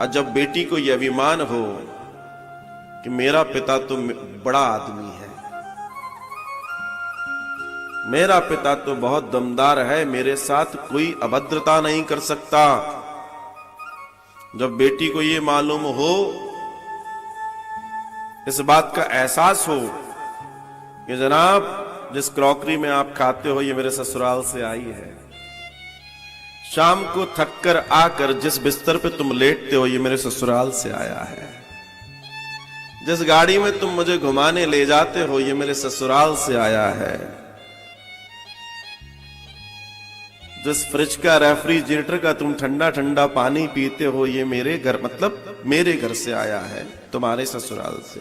और जब बेटी को यह अभिमान हो कि मेरा पिता तो बड़ा आदमी है, मेरा पिता तो बहुत दमदार है, मेरे साथ कोई अभद्रता नहीं कर सकता, जब बेटी को ये मालूम हो, इस बात का एहसास हो कि जनाब जिस क्रॉकरी में आप खाते हो ये मेरे ससुराल से आई है, शाम को थक कर आकर जिस बिस्तर पे तुम लेटते हो ये मेरे ससुराल से आया है, जिस गाड़ी में तुम मुझे घुमाने ले जाते हो ये मेरे ससुराल से आया है, जिस फ्रिज का रेफ्रिजरेटर का तुम ठंडा ठंडा पानी पीते हो ये मेरे घर, मतलब मेरे घर से आया है, तुम्हारे ससुराल से।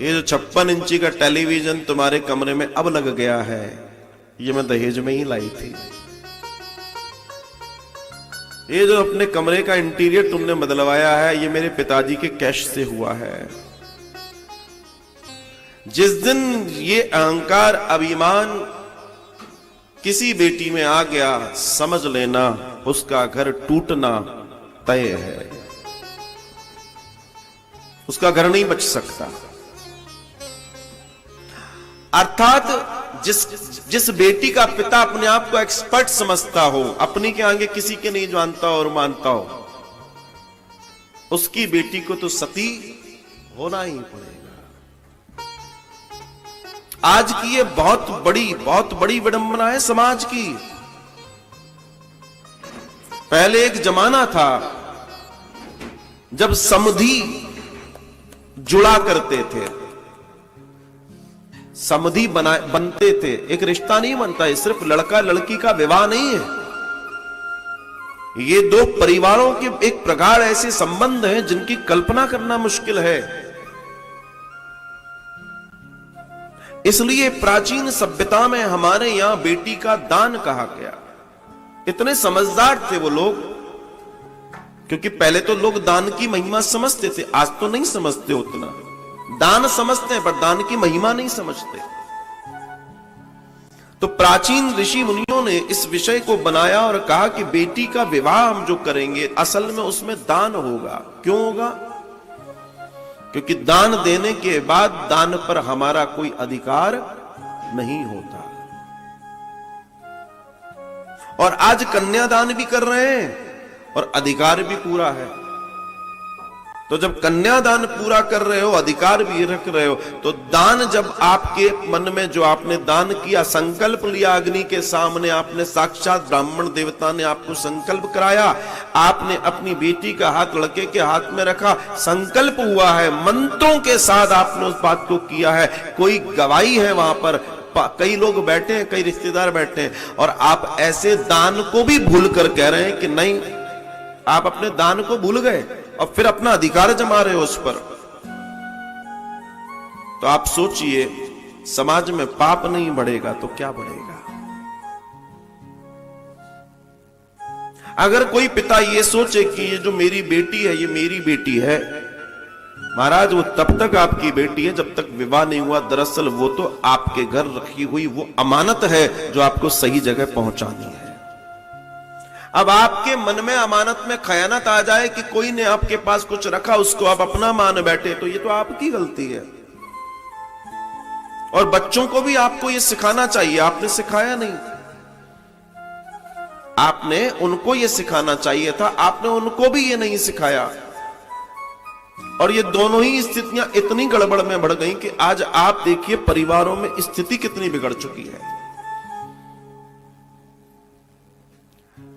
ये जो 56 इंची का टेलीविजन तुम्हारे कमरे में अब लग गया है ये मैं दहेज में ही लाई थी। ये जो अपने कमरे का इंटीरियर तुमने बदलवाया है ये मेरे पिताजी के कैश से हुआ है। जिस दिन ये अहंकार अभिमान किसी बेटी में आ गया, समझ लेना उसका घर टूटना तय है, उसका घर नहीं बच सकता। अर्थात जिस बेटी का पिता अपने आप को एक्सपर्ट समझता हो, अपनी के आगे किसी के नहीं जानता और मानता हो, उसकी बेटी को तो सती होना ही पड़ेगा। आज की ये बहुत बड़ी विडंबना है समाज की। पहले एक जमाना था जब समधी जुड़ा करते थे, समधी बनते थे। एक रिश्ता नहीं बनता है, सिर्फ लड़का लड़की का विवाह नहीं है, ये दो परिवारों के एक प्रगाढ़ ऐसे संबंध हैं जिनकी कल्पना करना मुश्किल है। इसलिए प्राचीन सभ्यता में हमारे यहां बेटी का दान कहा गया। इतने समझदार थे वो लोग, क्योंकि पहले तो लोग दान की महिमा समझते थे, आज तो नहीं समझते उतना। दान समझते हैं पर दान की महिमा नहीं समझते। तो प्राचीन ऋषि मुनियों ने इस विषय को बनाया और कहा कि बेटी का विवाह हम जो करेंगे असल में उसमें दान होगा। क्यों होगा? क्योंकि दान देने के बाद दान पर हमारा कोई अधिकार नहीं होता। और आज कन्यादान भी कर रहे हैं और अधिकार भी पूरा है। तो जब कन्यादान पूरा कर रहे हो, अधिकार भी रख रहे हो, तो दान जब आपके मन में जो आपने दान किया, संकल्प लिया अग्नि के सामने, आपने साक्षात ब्राह्मण देवता ने आपको संकल्प कराया, आपने अपनी बेटी का हाथ लड़के के हाथ में रखा, संकल्प हुआ है, मंत्रों के साथ आपने उस बात को किया है, कोई गवाही है वहां पर, कई लोग बैठे हैं, कई रिश्तेदार बैठे हैं, और आप ऐसे दान को भी भूल कर कह रहे हैं कि नहीं, आप अपने दान को भूल गए और फिर अपना अधिकार जमा रहे हो उस पर। तो आप सोचिए, समाज में पाप नहीं बढ़ेगा तो क्या बढ़ेगा? अगर कोई पिता ये सोचे कि ये जो मेरी बेटी है ये मेरी बेटी है, महाराज वो तब तक आपकी बेटी है जब तक विवाह नहीं हुआ। दरअसल वो तो आपके घर रखी हुई वो अमानत है जो आपको सही जगह पहुंचानी है। अब आपके मन में अमानत में खयानत आ जाए कि कोई ने आपके पास कुछ रखा, उसको आप अपना मान बैठे, तो ये तो आपकी गलती है। और बच्चों को भी आपको ये सिखाना चाहिए, आपने सिखाया नहीं। आपने उनको ये सिखाना चाहिए था, आपने उनको भी ये नहीं सिखाया। और ये दोनों ही स्थितियां इतनी गड़बड़ में बढ़ गई कि आज आप देखिए परिवारों में स्थिति कितनी बिगड़ चुकी है।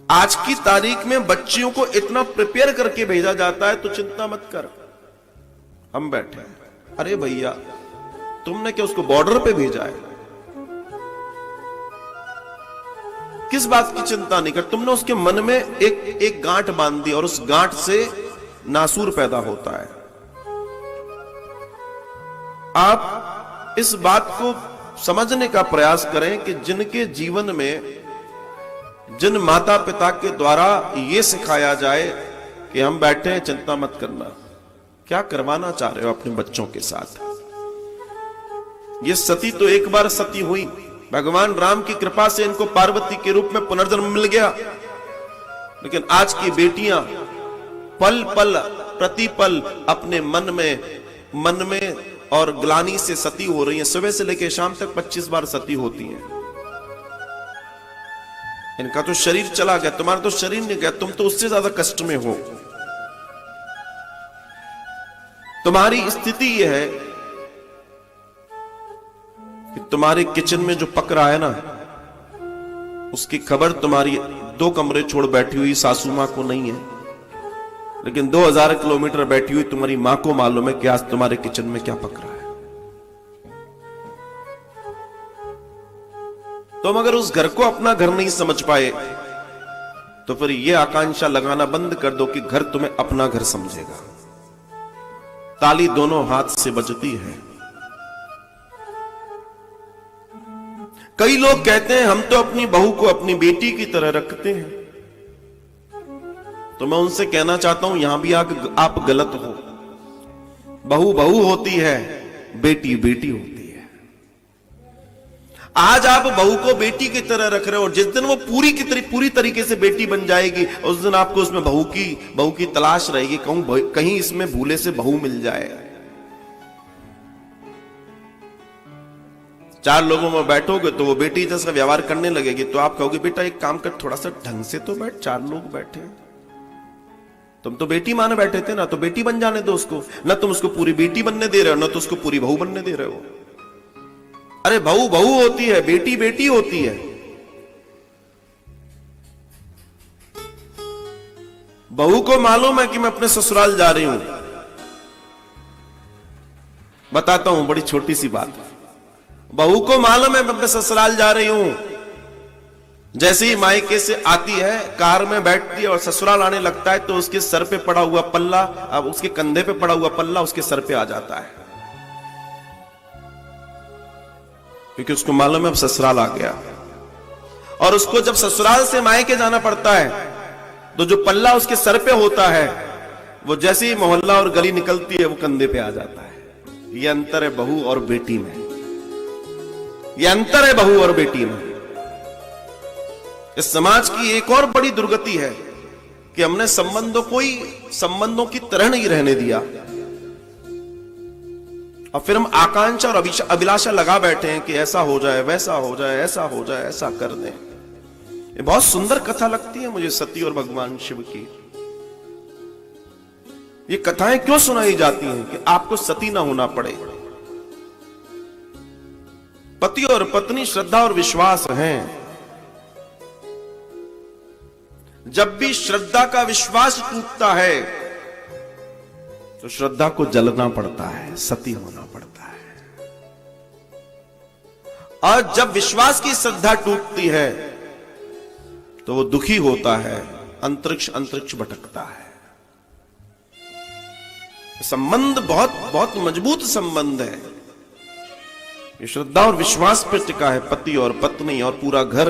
आज की तारीख में बच्चियों को इतना प्रिपेयर करके भेजा जाता है, तो चिंता मत कर, हम बैठे हैं। अरे भैया, तुमने क्या उसको बॉर्डर पे भेजा है? किस बात की चिंता नहीं कर, तुमने उसके मन में एक गांठ बांध दी और उस गांठ से नासूर पैदा होता है। आप इस बात को समझने का प्रयास करें कि जिनके जीवन में, जिन माता पिता के द्वारा यह सिखाया जाए कि हम बैठे हैं, चिंता मत करना, क्या करवाना चाह रहे हो अपने बच्चों के साथ? ये सती तो एक बार सती हुई, भगवान राम की कृपा से इनको पार्वती के रूप में पुनर्जन्म मिल गया, लेकिन आज की बेटियां पल पल प्रतिपल अपने मन में और ग्लानि से सती हो रही हैं। सुबह से लेकर शाम तक 25 बार सती होती हैं। इनका तो शरीर चला गया, तुम्हारा तो शरीर नहीं गया, तुम तो उससे ज्यादा कष्ट में हो। तुम्हारी स्थिति यह है कि तुम्हारे किचन में जो पक रहा है ना, उसकी खबर तुम्हारी 2 कमरे छोड़ बैठी हुई सासू मां को नहीं है, लेकिन 2000 किलोमीटर बैठी हुई तुम्हारी मां को मालूम है कि आज तुम्हारे किचन में क्या पक रहा है। तुम अगर उस घर को अपना घर नहीं समझ पाए तो फिर यह आकांक्षा लगाना बंद कर दो कि घर तुम्हें अपना घर समझेगा। ताली दोनों हाथ से बजती है। कई लोग कहते हैं हम तो अपनी बहू को अपनी बेटी की तरह रखते हैं, तो मैं उनसे कहना चाहता हूं यहां भी आप गलत हो। बहू बहू होती है, बेटी बेटी होती है। आज आप बहू को बेटी की तरह रख रहे हो, और जिस दिन वो पूरी तरीके से बेटी बन जाएगी उस दिन आपको उसमें बहू की तलाश रहेगी, कहीं इसमें भूले से बहू मिल जाए। 4 लोगों में बैठोगे तो वो बेटी जैसा व्यवहार करने लगेगी, तो आप कहोगे बेटा एक काम कर, थोड़ा सा ढंग से तो बैठ, 4 लोग बैठे हैं, तुम तो बेटी माने बैठे थे ना, तो बेटी बन जाने दो उसको। ना तुम उसको पूरी बेटी बनने दे रहे हो, ना तो उसको पूरी बहू बनने दे रहे हो। अरे बहू बहू होती है, बेटी बेटी होती है। बहू को मालूम है कि मैं अपने ससुराल जा रही हूं। बताता हूं बड़ी छोटी सी बात। बहू को मालूम है मैं अपने ससुराल जा रही हूं। जैसे ही मायके से आती है, कार में बैठती है और ससुराल आने लगता है, तो उसके सर पे पड़ा हुआ पल्ला, अब उसके कंधे पे पड़ा हुआ पल्ला उसके सर पे आ जाता है, क्योंकि उसको मालूम है अब ससुराल आ गया। और उसको जब ससुराल से मायके जाना पड़ता है तो जो पल्ला उसके सर पे होता है, वो जैसे ही मोहल्ला और गली निकलती है वो कंधे पे आ जाता है। ये अंतर है बहू और बेटी में। ये अंतर है बहू और बेटी में। इस समाज की एक और बड़ी दुर्गति है कि हमने संबंधों की तरह नहीं रहने दिया, और फिर हम आकांक्षा और अभिलाषा लगा बैठे हैं कि ऐसा हो जाए, वैसा हो जाए, ऐसा हो जाए, ऐसा कर दें। ये बहुत सुंदर कथा लगती है मुझे सती और भगवान शिव की। ये कथाएं क्यों सुनाई जाती हैं कि आपको सती ना होना पड़े। पति और पत्नी श्रद्धा और विश्वास हैं। जब भी श्रद्धा का विश्वास टूटता है तो श्रद्धा को जलना पड़ता है, सती होना पड़ता है। और जब विश्वास की श्रद्धा टूटती है तो वो दुखी होता है, अंतरिक्ष भटकता है। संबंध बहुत बहुत मजबूत संबंध है। ये श्रद्धा और विश्वास पर टिका है पति और पत्नी और पूरा घर।